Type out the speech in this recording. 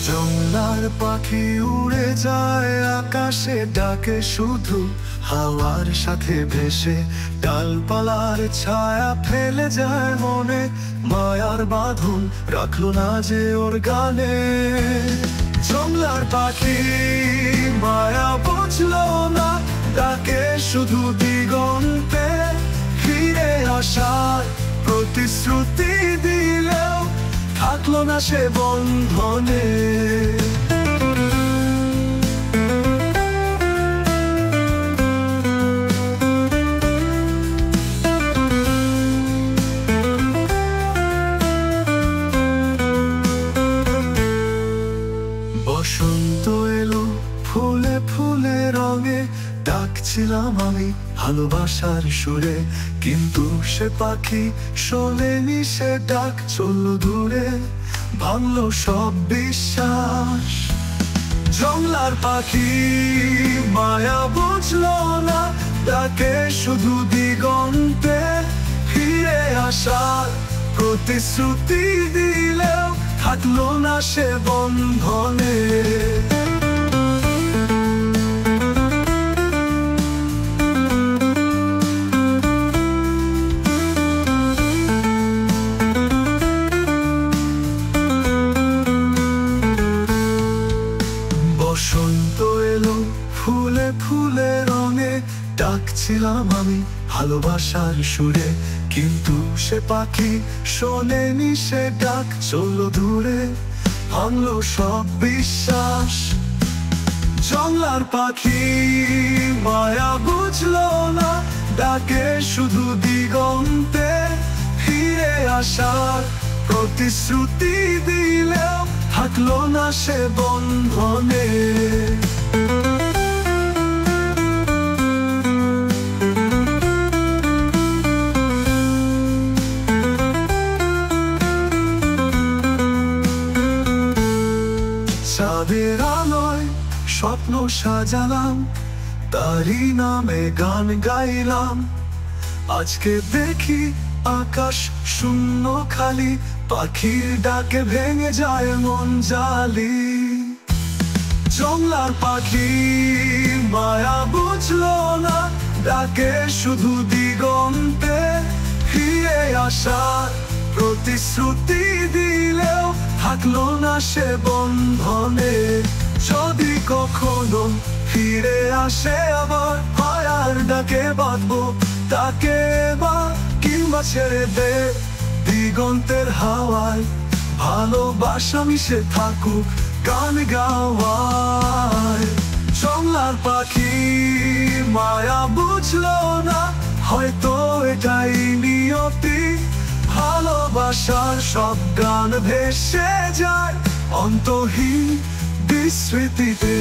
জংলার পাখি উড়ে যায় আকাশে, ডাকে শুধু হাওয়ার সাথে ভেসে। ডালপালার ছায়া ফেলে যায় মনে, মায়ার বাঁধন রাখলো না যে ওর গানে। জংলার পাখি মায়া বুঝলো না, ডাকে শুধু দিগন্তে। ফিরে আসার প্রতিশ্রুতি দিলেও থাকলো না সে বন্ধনে। বসন্ত এলো ফুলে ফুলে রঙে, ডাকছিলাম আমি ভালোবাসার সুরে। কিন্তু সে পাখি শোনেনি সে ডাক, চললো দূরে, ভাঙলো সব বিশ্বাস। জংলার পাখি মায়া বুঝলো না, ডাকে শুধু দিগন্তে। ফিরে আসার প্রতিশ্রুতি দিলেও থাকলো না সে বন্ধনে। বসন্ত এলো ফুলে ফুলে রঙে, ডাকছিলাম আমি ভালোবাসার সুরে। কিন্তু সে পাখি শোনেনি সে ডাক, চললো দূরে, ভাঙলো সব বিশ্বাস। জংলার পাখি মায়া বুঝলো না, ডাকে শুধু দিগন্তে। ফিরে আসার প্রতিশ্রুতি দিলেও থাকলো না সে বন্ধনে। চাঁদের আলোয় স্বপ্ন সাজালাম, তারই নামে গান গাইলাম। আজকে দেখি আকাশ শূন্য খালি, পাখির ডাকে ভেঙে যায় মন জালি। জংলার পাখি মায়া বুঝলো না, ডাকে শুধু দিগন্তে। ফিরে আসার প্রতিশ্রুতি দিলেও থাকলো না সে বন্ধনে। যদি কখনো ফিরে আসে আবার, মায়ার ডাকে বাঁধবো তাকে, বা কিংবা ছেড়ে দে দিগন্তের হাওয়ায়। ভালোবাসা মিশে থাকুক গান গাওয়ায়। জংলার পাখি মায়া বুঝলো না, হয়তো এটাই নিয়তি। ভালোবাসার সব গান ভেসে যায় অন্তহীন বিস্মৃতিতে।